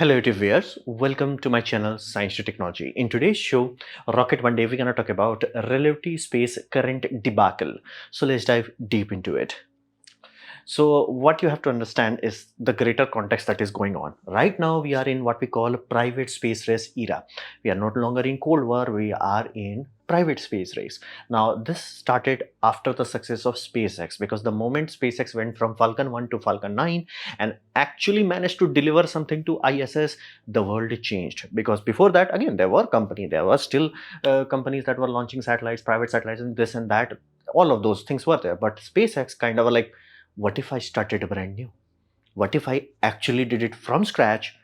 Hello YouTube viewers, welcome to my channel Science to Technology. In today's show, Rocket One Day, we're gonna talk about relativity space current debacle. So let's dive deep into it. So what you have to understand is the greater context that is going on. Right now, we are in what we call private space race era. We are no longer in Cold War, we are in private space race. Now, this started after the success of SpaceX because the moment SpaceX went from Falcon 1 to Falcon 9 and actually managed to deliver something to ISS, the world changed. Because before that, again, there were still companies that were launching satellites, private satellites, and this and that. All of those things were there. But SpaceX kind of like, what if I started brand new? What if I actually did it from scratch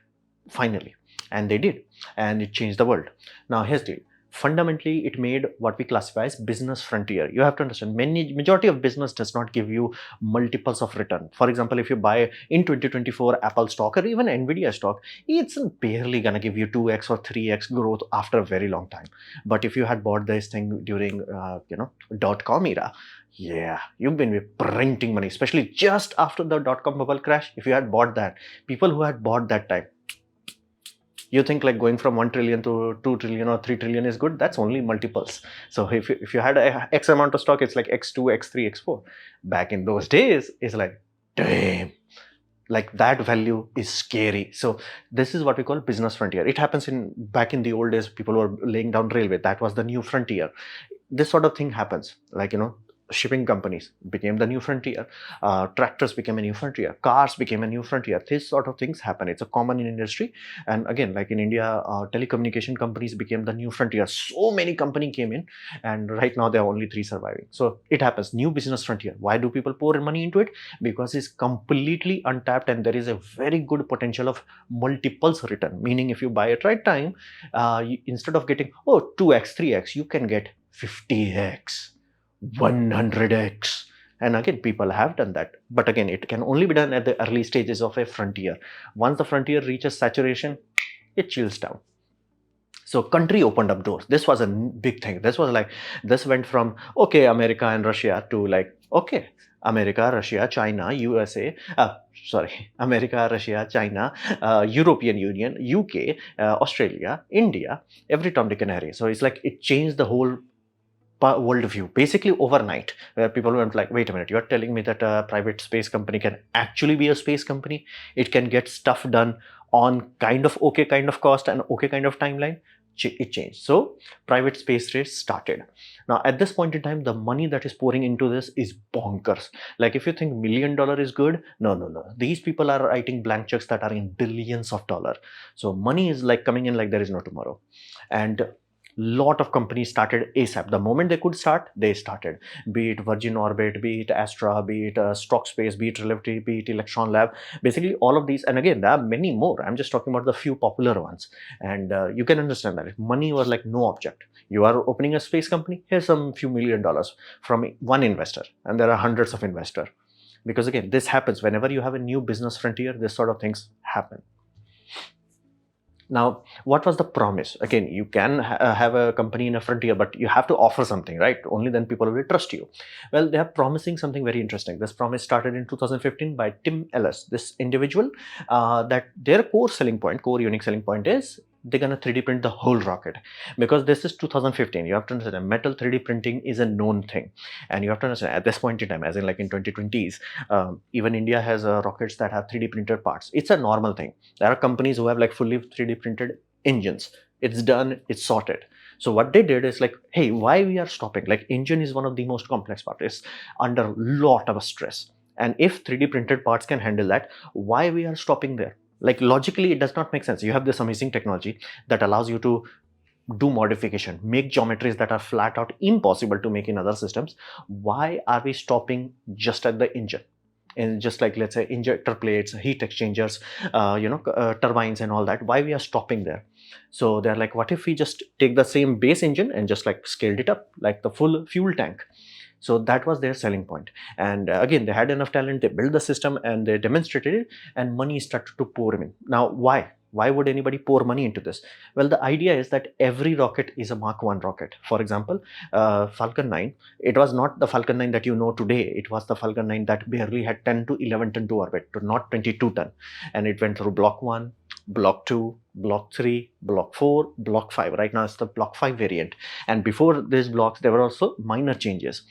finally? And they did, and it changed the world. Now here's the deal. Fundamentally, it made what we classify as business frontier. You have to understand, majority of business does not give you multiples of return. For example, if you buy in 2024 Apple stock or even Nvidia stock, it's barely gonna give you 2x or 3x growth after a very long time. But if you had bought this thing during .com era, yeah, you've been printing money, especially just after the .com bubble crash. If you had bought that, people who had bought that time, you think like going from 1 trillion to 2 trillion or 3 trillion is good? That's only multiples. So if you had a X amount of stock, it's like X2, X3, X4. Back in those days, it's like, damn, like that value is scary. So this is what we call business frontier. It happens back in the old days, people were laying down railway. That was the new frontier. This sort of thing happens, like, shipping companies became the new frontier, tractors became a new frontier, cars became a new frontier. This sort of things happen. It's a common in industry. And again, like in India, telecommunication companies became the new frontier. So many companies came in, and right now there are only 3 surviving. So it happens, new business frontier. Why do people pour money into it? Because it's completely untapped and there is a very good potential of multiples return. Meaning if you buy it right time, instead of getting 2x 3x, you can get 50x, 100x. And again, people have done that. But again, it can only be done at the early stages of a frontier. Once the frontier reaches saturation, it chills down. So country opened up doors. This was a big thing. This went from, okay, America and Russia to like, okay, America, Russia, China, USA, America, Russia, China, European Union, UK, Australia, India, every Tom, Dick and Harry. So it's like it changed the whole worldview basically overnight, where people went like, wait a minute, you're telling me that a private space company can actually be a space company? It can get stuff done on kind of okay kind of cost and okay kind of timeline. It changed. So private space race started. Now at this point in time, the money that is pouring into this is bonkers. Like if you think $1 million is good, no, these people are writing blank checks that are in billions of dollars. So money is like coming in like there is no tomorrow. And lot of companies started ASAP. The moment they could start, they started. Be it Virgin Orbit, be it Astra, be it Stockspace, be it Relativity, be it Electron Lab. Basically, all of these, and again, there are many more. I'm just talking about the few popular ones. And you can understand that if money was like no object, you are opening a space company, here's some few $1 million from one investor, and there are hundreds of investors. Because again, this happens whenever you have a new business frontier, this sort of things happen. Now, what was the promise? Again, you can have a company in a frontier, but you have to offer something, right? Only then people will trust you. Well, they are promising something very interesting. This promise started in 2015 by Tim Ellis, this individual, that their core unique selling point is they're going to 3D print the whole rocket. Because this is 2015. You have to understand, metal 3D printing is a known thing. And you have to understand, at this point in time, as in like in 2020s, even India has rockets that have 3D printed parts. It's a normal thing. There are companies who have like fully 3D printed engines. It's done, it's sorted. So what they did is like, hey, why we are stopping? Like engine is one of the most complex parts. It's under a lot of stress. And if 3D printed parts can handle that, why we are stopping there? Like logically, it does not make sense. You have this amazing technology that allows you to do modification, make geometries that are flat out impossible to make in other systems. Why are we stopping just at the engine? And just like, let's say, injector plates, heat exchangers, turbines and all that, why we are stopping there? So they're like, what if we just take the same base engine and just like scaled it up like the full fuel tank? So that was their selling point. And again, they had enough talent, they built the system and they demonstrated it, and money started to pour in. Now, why Why would anybody pour money into this? Well, the idea is that every rocket is a Mark 1 rocket. For example, Falcon 9, it was not the Falcon 9 that you know today. It was the Falcon 9 that barely had 10 to 11 ton to orbit, to not 22 ton. And it went through Block 1, Block 2, Block 3, Block 4, Block 5. Right now it's the Block 5 variant. And before these blocks, there were also minor changes.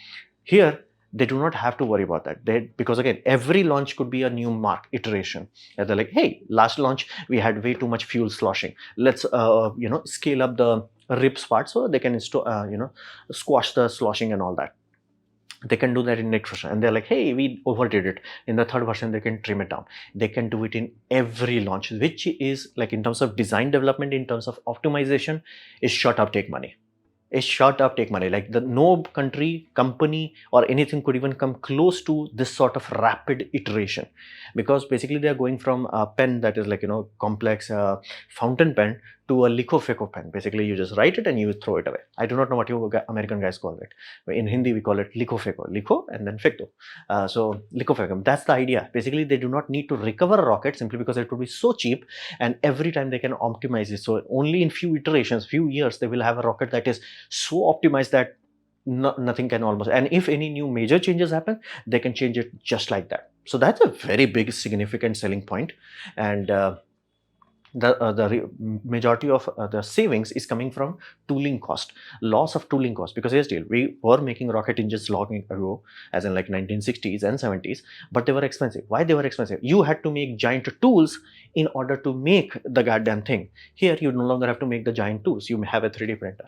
Here, they do not have to worry about that. Because again, every launch could be a new Mark iteration. And they're like, hey, last launch we had way too much fuel sloshing. Let's scale up the RIPS part so they can squash the sloshing and all that. They can do that in next version, and they're like, hey, we overdid it. In the third version, they can trim it down. They can do it in every launch, which is like, in terms of design development, in terms of optimization, is shut up, take money. Is shut up, take money. Like, no country, company, or anything could even come close to this sort of rapid iteration, because basically they are going from a pen that is like, complex fountain pen to a lico-feco pen. Basically, you just write it and you throw it away. I do not know what you American guys call it. In Hindi, we call it lico-feco. Lico and then fecto. So lico-feco, that's the idea. Basically, they do not need to recover a rocket simply because it would be so cheap, and every time they can optimize it. So only in few iterations, few years, they will have a rocket that is so optimized that nothing can almost, and if any new major changes happen, they can change it just like that. So that's a very big significant selling point. And the majority of the savings is coming from tooling cost, loss of tooling cost. Because yes, still we were making rocket engines long ago, as in like 1960s and 70s, but they were expensive. Why they were expensive? You had to make giant tools in order to make the goddamn thing. Here you no longer have to make the giant tools. You have a 3D printer.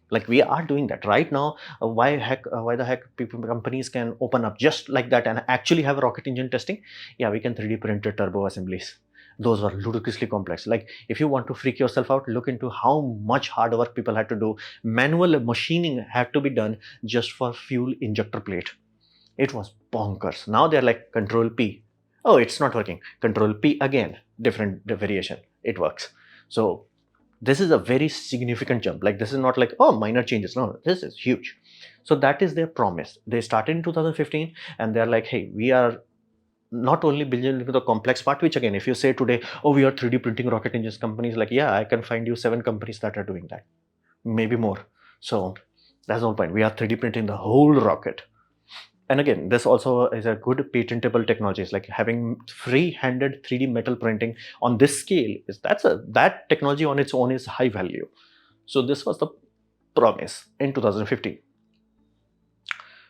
Like, we are doing that right now. Why the heck companies can open up just like that and actually have rocket engine testing? Yeah, we can 3D print turbo assemblies. Those were ludicrously complex. Like, if you want to freak yourself out, look into how much hard work people had to do. Manual machining had to be done just for fuel injector plate. It was bonkers. Now they're like, Control P. Oh, it's not working. Control P again. Different variation. It works. So this is a very significant jump. Like, this is not like, oh, minor changes. No, this is huge. So that is their promise. They started in 2015 and they're like, hey, we are not only building into the complex part, which again, if you say today, oh, we are 3D printing rocket engines, companies like, yeah, I can find you 7 companies that are doing that, maybe more. So that's the whole point. We are 3D printing the whole rocket. And again, this also is a good patentable technology. It's like having free-handed 3D metal printing on this scale. That technology on its own is high value. So this was the promise in 2015.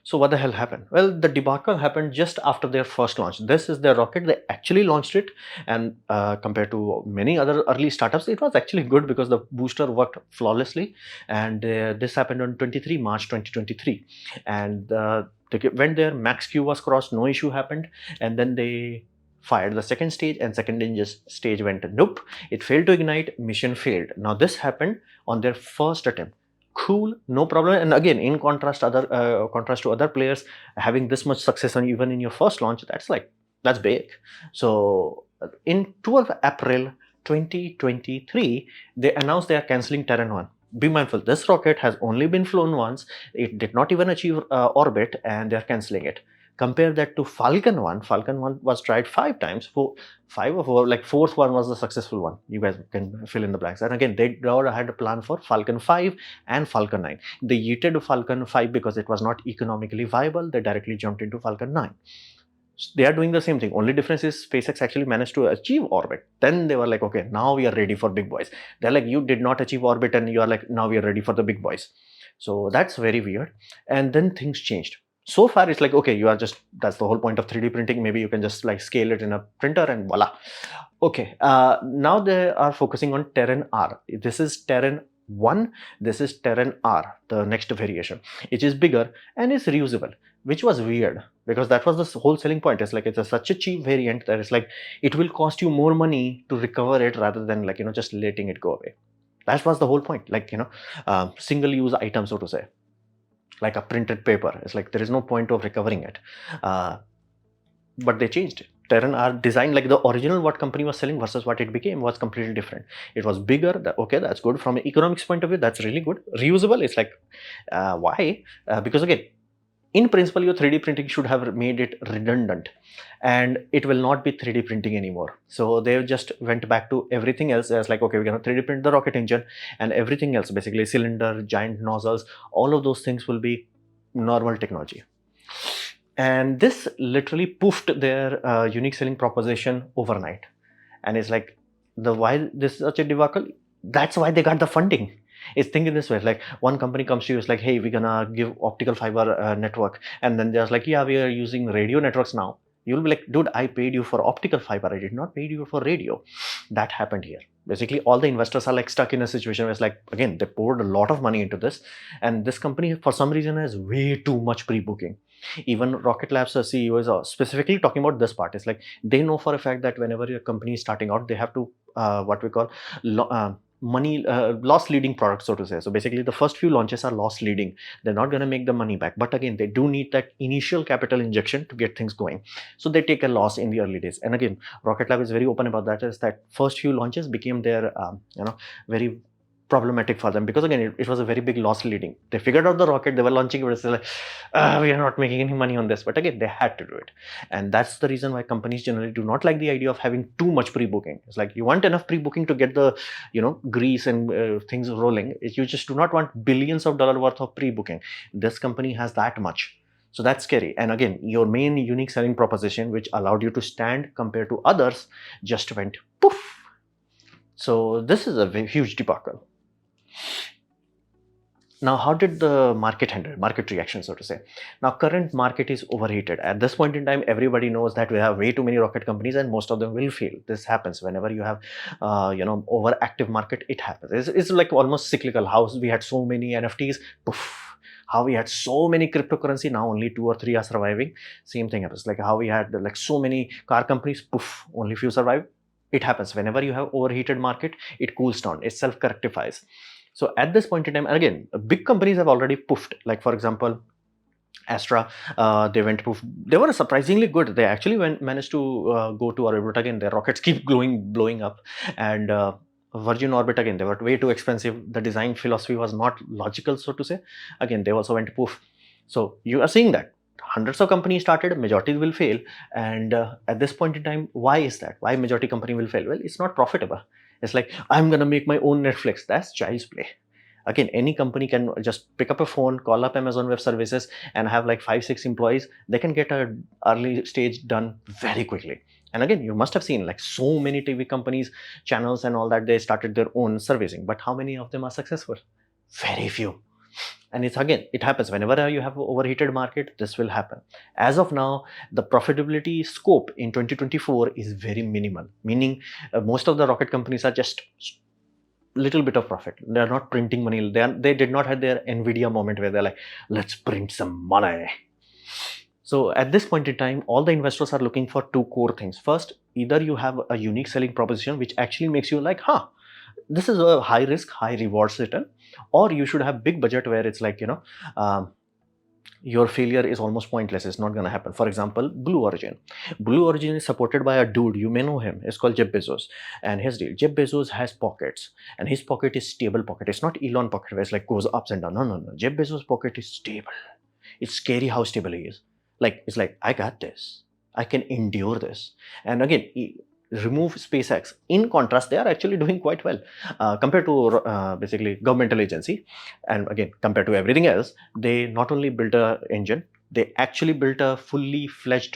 So what the hell happened? Well, the debacle happened just after their first launch. This is their rocket. They actually launched it, and compared to many other early startups, it was actually good because the booster worked flawlessly. And this happened on 23 March 2023. And they went there, max Q was crossed, no issue happened. And then they fired the second stage, and second stage went nope. It failed to ignite, mission failed. Now this happened on their first attempt. Cool, no problem. And again, in contrast to other players having this much success on even in your first launch, that's big. So in 12 April 2023, they announced they are canceling Terran-R. Be mindful, this rocket has only been flown once. It did not even achieve orbit, and they are canceling it. Compare that to Falcon 1. Falcon 1 was tried 5 times. Fourth one was the successful one. You guys can fill in the blanks. And again, they had a plan for Falcon 5 and Falcon 9. They yeeted Falcon 5 because it was not economically viable. They directly jumped into Falcon 9. So they are doing the same thing. Only difference is SpaceX actually managed to achieve orbit. Then they were like, okay, now we are ready for big boys. They're like, you did not achieve orbit, and you are like, now we are ready for the big boys. So that's very weird. And then things changed. So far, it's like, okay, that's the whole point of 3D printing. Maybe you can just like scale it in a printer and voila. Okay, now they are focusing on Terran-R. This is Terran 1, this is Terran-R, the next variation. It is bigger and is reusable, which was weird because that was the whole selling point. It's like, it's such a cheap variant that it's like, it will cost you more money to recover it rather than like, just letting it go away. That was the whole point, like, single use item, so to say. Like a printed paper. It's like there is no point of recovering it. But they changed it. Terran-R design, like the original what company was selling versus what it became, was completely different. It was bigger. Okay, that's good. From an economics point of view, that's really good. Reusable, it's like, why? Because again, in principle, your 3D printing should have made it redundant, and it will not be 3D printing anymore. So they just went back to everything else as like, okay, we're going to 3D print the rocket engine, and everything else, basically cylinder, giant nozzles, all of those things will be normal technology. And this literally poofed their unique selling proposition overnight. And it's like, the why this is such a debacle, that's why they got the funding. It's thinking this way, like one company comes to you, it's like, hey, we're gonna give optical fiber network, and then they're like, yeah, we are using radio networks now. You'll be like, dude, I paid you for optical fiber, I did not pay you for radio. That happened here. Basically all the investors are like stuck in a situation where it's like, again, they poured a lot of money into this, and this company for some reason has way too much pre-booking. Even Rocket Labs CEOs are specifically talking about this part. It's like they know for a fact that whenever your company is starting out, they have to what we call money loss leading products, so to say. So basically the first few launches are loss leading. They're not going to make the money back, but again, they do need that initial capital injection to get things going. So they take a loss in the early days. And again, Rocket Lab is very open about that, is that first few launches became their very problematic for them, because again, it was a very big loss leading. They figured out the rocket, they were launching it, but it's like, we are not making any money on this. But again, they had to do it. And that's the reason why companies generally do not like the idea of having too much pre-booking. It's like, you want enough pre-booking to get the grease and things rolling. You just do not want billions of dollars worth of pre-booking. This company has that much. So that's scary. And again, your main unique selling proposition, which allowed you to stand compared to others, just went poof. So this is a huge debacle. Now, how did the market handle market reaction, so to say? Now, current market is overheated. At this point in time, everybody knows that we have way too many rocket companies, and most of them will fail. This happens whenever you have, overactive market. It happens. It's like almost cyclical. How we had so many NFTs, poof. How we had so many cryptocurrency, now only 2 or 3 are surviving. Same thing happens. Like how we had like so many car companies, poof, only few survive. It happens whenever you have overheated market. It cools down. It self-correctifies. So at this point in time, and again, big companies have already poofed. Like for example, Astra, they went poof. They were surprisingly good. They actually managed to go to orbit, but again, their rockets keep blowing up. And Virgin Orbit, again, they were way too expensive. The design philosophy was not logical, so to say. Again, they also went poof. So you are seeing that hundreds of companies started, majority will fail. And at this point in time, why is that? Why majority company will fail? Well, it's not profitable. It's like, I'm going to make my own Netflix. That's child's play. Again, any company can just pick up a phone, call up Amazon Web Services, and have like 5-6 employees. They can get an early stage done very quickly. And again, you must have seen like so many TV companies, channels and all that, they started their own servicing. But how many of them are successful? Very few. And it's again, it happens whenever you have an overheated market. This will happen. As of now, the profitability scope in 2024 is very minimal, meaning most of the rocket companies are just little bit of profit. They are not printing money. They did not have their Nvidia moment where they're like, let's print some money. So at this point in time, all the investors are looking for 2 core things. First, either you have a unique selling proposition which actually makes you like, this is a high risk, high rewards return, or you should have big budget where it's like, your failure is almost pointless. It's not going to happen. For example, Blue Origin. Blue Origin is supported by a dude, you may know him. It's called Jeff Bezos. And his deal, Jeff Bezos has pockets, and his pocket is stable pocket. It's not Elon pocket where it's like goes ups and down. No. Jeff Bezos pocket is stable. It's scary how stable he is. Like, it's like, I got this. I can endure this. And again, remove SpaceX. In contrast, they are actually doing quite well compared to basically governmental agency. And again, compared to everything else, they not only built a engine, they actually built a fully fledged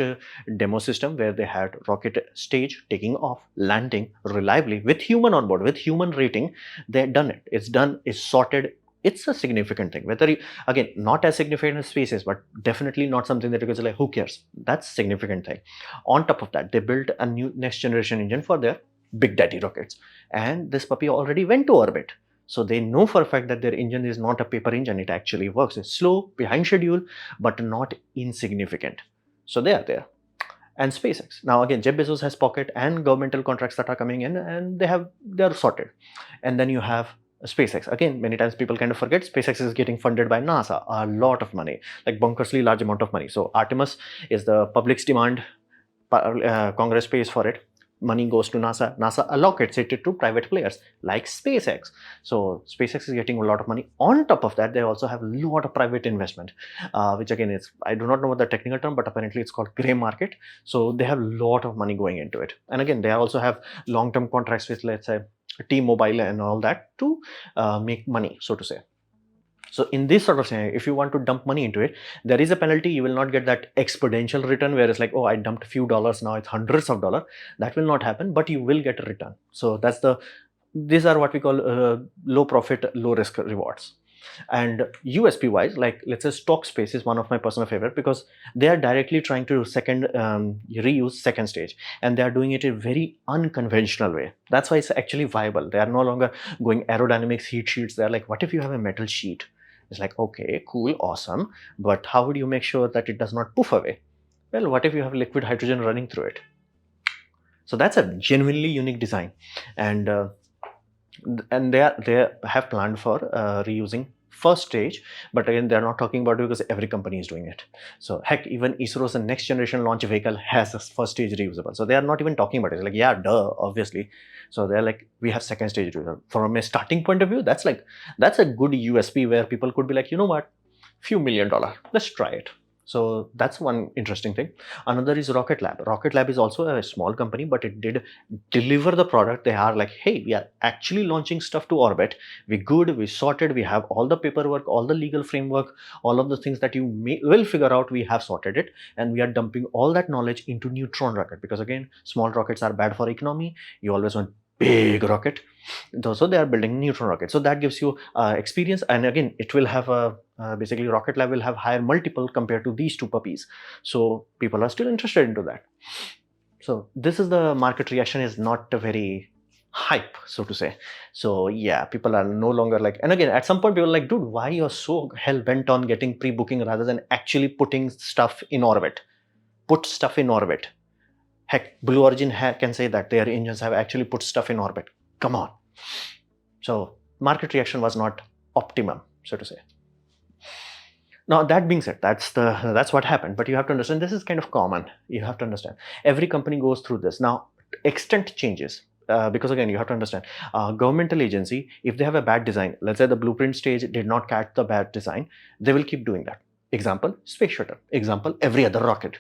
demo system where they had rocket stage taking off, landing reliably with human on board, with human rating. They had done it. It's done. It's sorted. It's a significant thing. Whether you, again, not as significant as spaces, but definitely not something that you can say like, who cares? That's a significant thing. On top of that, they built a new next generation engine for their big daddy rockets. And this puppy already went to orbit. So they know for a fact that their engine is not a paper engine. It actually works. It's slow, behind schedule, but not insignificant. So they are there. And SpaceX. Now again, Jeff Bezos has pocket and governmental contracts that are coming in, and they're sorted. And then you have SpaceX. Again, many times people kind of forget SpaceX is getting funded by NASA, a lot of money, like bonkersly large amount of money. So Artemis is the public's demand, Congress pays for it. money goes to NASA. NASA allocates it to private players like SpaceX. So SpaceX is getting a lot of money. On top of that, they also have a lot of private investment, which again is, I do not know what the technical term, but apparently it's called gray market. So they have a lot of money going into it. And again, they also have long-term contracts with, let's say, T-Mobile and all that to make money, so to say. So in this sort of scenario, if you want to dump money into it, there is a penalty. You will not get that exponential return where it's like, oh, I dumped a few dollars, now it's hundreds of dollars. That will not happen, but you will get a return. So these are what we call low profit, low risk rewards. And USP wise, like let's say stock space is one of my personal favorite, because they are directly trying to reuse second stage, and they are doing it in a very unconventional way. That's why it's actually viable. They are no longer going aerodynamics, heat sheets. They're like, what if you have a metal sheet? It's like, okay, cool, awesome, but how would you make sure that it does not poof away? Well, what if you have liquid hydrogen running through it? So that's a genuinely unique design, and they have planned for reusing first stage, but again they're not talking about it because every company is doing it. So heck, even ISRO's next generation launch vehicle has a first stage reusable, so they are not even talking about it. It's like, yeah, duh, obviously. So they're like, we have second stage reusable. From a starting point of view, that's a good USP where people could be like, you know what, few $1 million, let's try it. So that's one interesting thing. Another is Rocket Lab. Rocket Lab is also a small company, but it did deliver the product. They are like, hey, we are actually launching stuff to orbit. We good, we sorted, we have all the paperwork, all the legal framework, all of the things that you will figure out, we have sorted it. And we are dumping all that knowledge into neutron rocket, because again, small rockets are bad for economy. You always want big rocket. So they are building neutron rocket. So that gives you experience. And again, it will have a basically Rocket Lab will have higher multiple compared to these two puppies. So people are still interested into that. So this is the market reaction is not a very hype, so to say. So yeah, people are no longer like, and again, at some point people are like, dude, why you're so hell bent on getting pre-booking rather than actually putting stuff in orbit? Put stuff in orbit. Heck, Blue Origin can say that their engines have actually put stuff in orbit. Come on. So market reaction was not optimum, so to say. Now that being said, that's what happened. But you have to understand, this is kind of common. You have to understand, every company goes through this. Now extent changes. Because again, you have to understand, governmental agency, if they have a bad design, let's say the blueprint stage did not catch the bad design, they will keep doing that. Example, space shuttle. Example, every other rocket.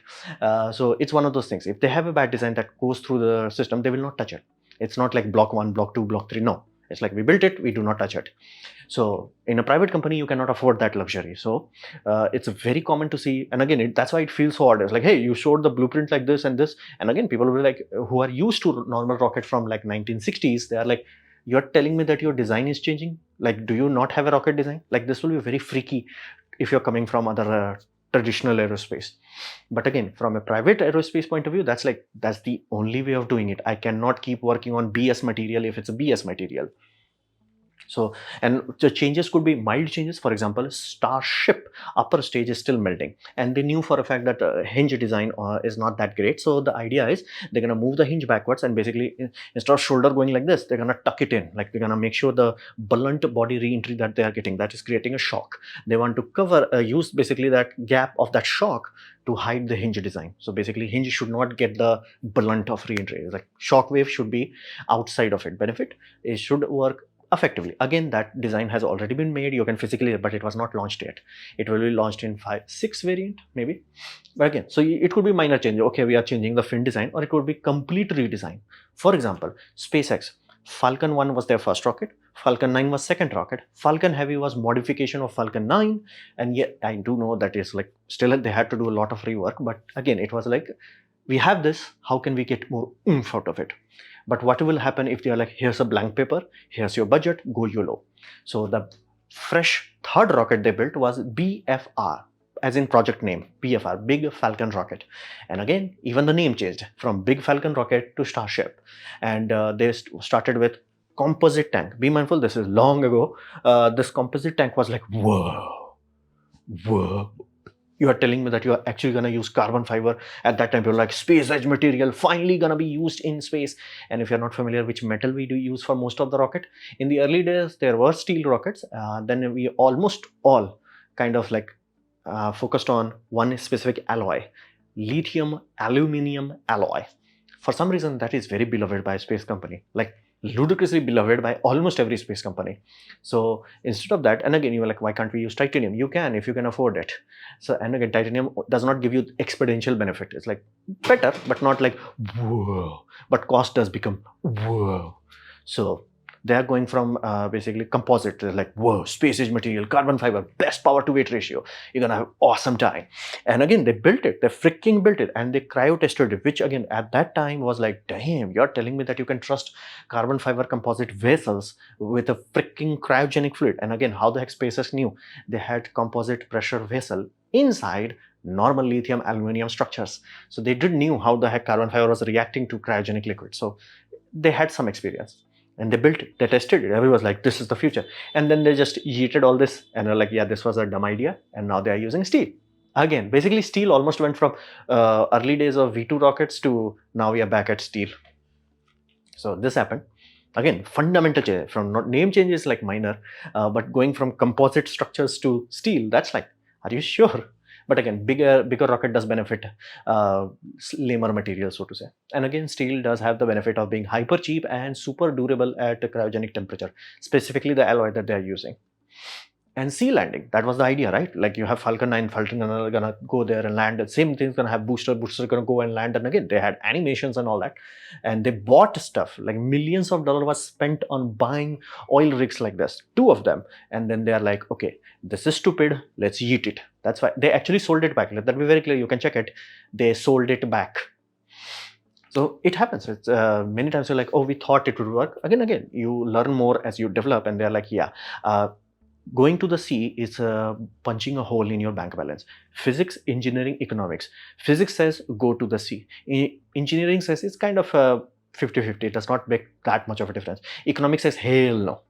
So it's one of those things. If they have a bad design that goes through the system, they will not touch it. It's not like block 1, block 2, block 3. No, it's like, we built it, we do not touch it. So in a private company, you cannot afford that luxury. So it's very common to see. And again, that's why it feels so odd. It's like, hey, you showed the blueprint like this and this. And again, people will be like, who are used to normal rocket from like 1960s, they are like, you're telling me that your design is changing? Like, do you not have a rocket design? Like, this will be very freaky if you're coming from other traditional aerospace. But again, from a private aerospace point of view, that's the only way of doing it. I cannot keep working on BS material if it's a BS material. So, and the changes could be mild changes. For example, Starship upper stage is still melting, and they knew for a fact that hinge design is not that great. So the idea is they're gonna move the hinge backwards, and basically instead of shoulder going like this, they're gonna tuck it in. Like, they're gonna make sure the blunt body re-entry that they are getting, that is creating a shock. They want to cover use basically that gap of that shock to hide the hinge design. So basically, hinge should not get the blunt of re-entry. Like, shock wave should be outside of it. Benefit, it should work effectively. Again, that design has already been made. You can physically, but it was not launched yet. It will be launched in 5-6 variant maybe. But again, so it could be minor change. Okay, we are changing the fin design, or it could be complete redesign. For example, SpaceX, Falcon 1 was their first rocket. Falcon 9 was second rocket. Falcon Heavy was modification of Falcon 9. And yet I do know that is like, still they had to do a lot of rework. But again, it was like, we have this, how can we get more oomph out of it? But what will happen if they are like, here's a blank paper, here's your budget, go YOLO. So the fresh third rocket they built was BFR, as in project name, BFR, Big Falcon Rocket. And again, even the name changed from Big Falcon Rocket to Starship. And they started with composite tank. Be mindful, this is long ago. This composite tank was like, whoa. You are telling me that you are actually going to use carbon fiber. At that time, you're like, space edge material finally going to be used in space. And if you're not familiar which metal we do use for most of the rocket, in the early days, there were steel rockets. Then we almost all kind of like focused on one specific alloy, lithium aluminum alloy. For some reason, that is very beloved by a space company, like ludicrously beloved by almost every space company. So instead of that, and again, you were like, why can't we use titanium? You can if you can afford it. So, and again, titanium does not give you exponential benefit. It's like better, but not like whoa. But cost does become whoa. So they are going from basically composite. They're like, whoa, space age material, carbon fiber, best power to weight ratio. You're gonna have awesome time. And again, they built it. They freaking built it, and they cryo tested it, which again at that time was like, damn, you're telling me that you can trust carbon fiber composite vessels with a freaking cryogenic fluid. And again, how the heck SpaceX knew? They had composite pressure vessel inside normal lithium aluminum structures. So they did knew how the heck carbon fiber was reacting to cryogenic liquid. So they had some experience. And they built it, they tested it. Everyone was like, this is the future. And then they just yeeted all this and they're like, yeah, this was a dumb idea. And now they are using steel. Again, basically steel almost went from early days of V2 rockets to now we are back at steel. So this happened. Again, fundamental change. From not name changes like minor, but going from composite structures to steel, that's like, are you sure? But again, bigger rocket does benefit lamer material, so to say. And again, steel does have the benefit of being hyper cheap and super durable at cryogenic temperature, specifically the alloy that they are using. And sea landing, that was the idea, right? Like you have Falcon 9, Falcon 9 are gonna go there and land. The same thing's gonna have booster gonna go and land. And again, they had animations and all that. And they bought stuff, like millions of dollars was spent on buying oil rigs like this, 2 of them. And then they are like, okay, this is stupid, let's yeet it. That's why they actually sold it back. Let that be very clear, you can check it. They sold it back. So it happens. It's many times you're like, oh, we thought it would work. Again, you learn more as you develop, and they're like, yeah, going to the sea is punching a hole in your bank balance. Physics, engineering, economics. Physics says go to the sea. Engineering says it's kind of 50-50. It does not make that much of a difference. Economics says hell no.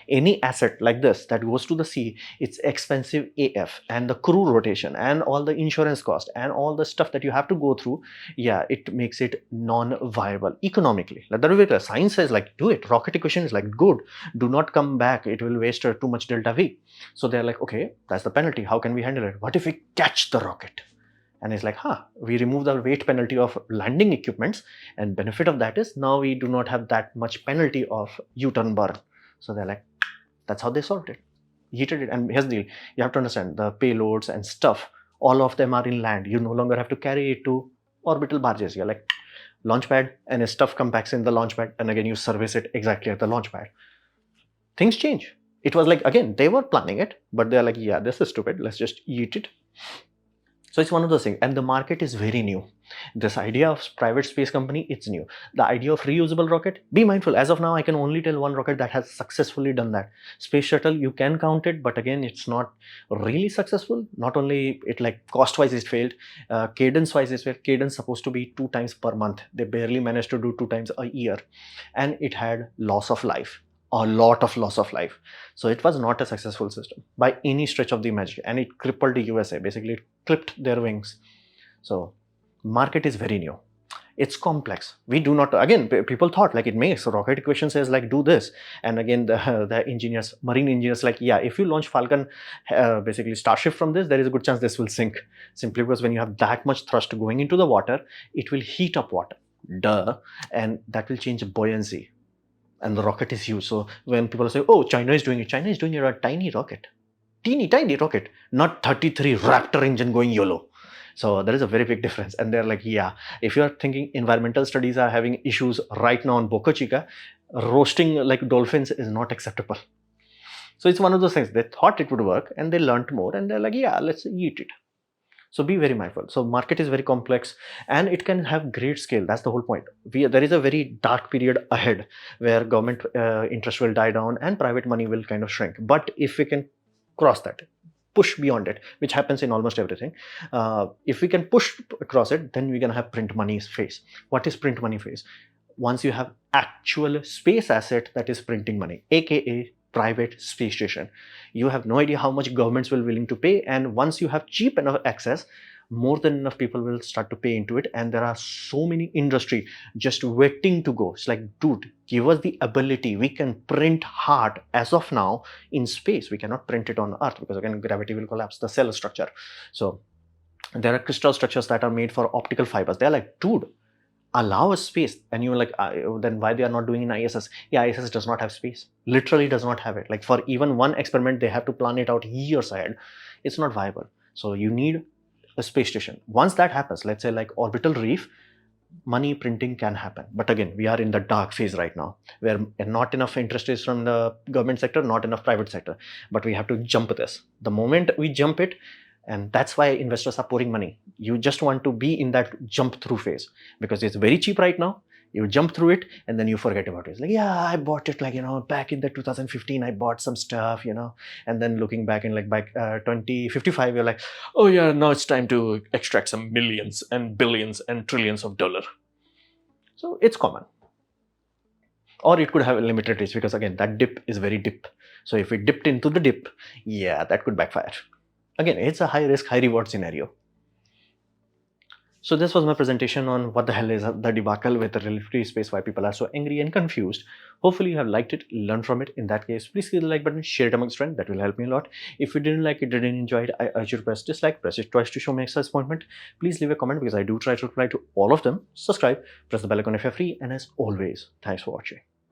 Any asset like this that goes to the sea, it's expensive AF, and the crew rotation and all the insurance cost and all the stuff that you have to go through, yeah, it makes it non-viable economically. Like that way, science says like do it. Rocket equation is like good. Do not come back. It will waste too much delta V. So they're like, okay, that's the penalty. How can we handle it? What if we catch the rocket? And it's like, we remove the weight penalty of landing equipments, and benefit of that is now we do not have that much penalty of U-turn burn. So they're like, that's how they solved it. Yeeted it. And here's the deal. You have to understand the payloads and stuff, all of them are in land. You no longer have to carry it to orbital barges. You're like, launch pad, and his stuff comes back in the launch pad, and again you service it exactly at the launch pad. Things change. It was like, again, they were planning it, but they're like, yeah, this is stupid. Let's just eat it. So it's one of those things, and the market is very new. This idea of private space company, it's new. The idea of reusable rocket, be mindful. As of now, I can only tell one rocket that has successfully done that. Space shuttle, you can count it, but again, it's not really successful. Not only it, like cost-wise, it failed. Cadence-wise, it failed. Cadence supposed to be 2 times per month. They barely managed to do 2 times a year, and it had loss of life. A lot of loss of life. So it was not a successful system by any stretch of the imagination, and it crippled the USA. Basically, it clipped their wings. So market is very new. It's complex. We do not, again, people thought like it makes. So rocket equation says like do this. And again, the engineers, marine engineers, like, yeah, if you launch Falcon, basically Starship from this, there is a good chance this will sink. Simply because when you have that much thrust going into the water, it will heat up water. Duh. And that will change buoyancy. And the rocket is huge. So when people say, oh, China is doing it a tiny rocket. Teeny tiny rocket. Not 33 Raptor engine going YOLO. So there is a very big difference. And they're like, yeah, if you're thinking environmental studies are having issues right now on Boca Chica, roasting like dolphins is not acceptable. So it's one of those things. They thought it would work and they learned more and they're like, yeah, let's eat it. So be very mindful. So market is very complex and it can have great scale. That's the whole point. There is a very dark period ahead where government interest will die down and private money will kind of shrink. But if we can cross that, push beyond it, which happens in almost everything. If we can push across it, then we're going to have print money phase. What is print money phase? Once you have actual space asset that is printing money, aka private space station. You have no idea how much governments will be willing to pay, and once you have cheap enough access, more than enough people will start to pay into it, and there are so many industry just waiting to go. It's like, dude, give us the ability. We can print hard as of now in space. We cannot print it on Earth because again gravity will collapse the cell structure. So there are crystal structures that are made for optical fibers. They're like, dude, allow a space, and you're like, then why they are not doing in ISS? Yeah, ISS does not have space, literally does not have it. Like for even one experiment they have to plan it out years ahead. It's not viable. So you need a space station. Once that happens, let's say like orbital reef, money printing can happen. But again, we are in the dark phase right now, where not enough interest is from the government sector, not enough private sector. But we have to jump this. The moment we jump it, and that's why investors are pouring money. You just want to be in that jump through phase, because it's very cheap right now. You jump through it and then you forget about it. It's like, yeah, I bought it, like, back in the 2015 I bought some stuff, and then looking back in like back 2055, you're like, oh yeah, now it's time to extract some millions and billions and trillions of dollars. So it's common. Or it could have a limited reach, because again, that dip is very deep. So if we dipped into the dip, yeah, that could backfire. Again, it's a high risk, high reward scenario. So this was my presentation on what the hell is the debacle with the relativity space, why people are so angry and confused. Hopefully you have liked it, learned from it. In that case, please hit the like button, share it amongst friends. That will help me a lot. If you didn't like it, didn't enjoy it, I urge you to press dislike, press it twice to show my disappointment. Please leave a comment, because I do try to reply to all of them. Subscribe, press the bell icon if you're free, and as always, thanks for watching.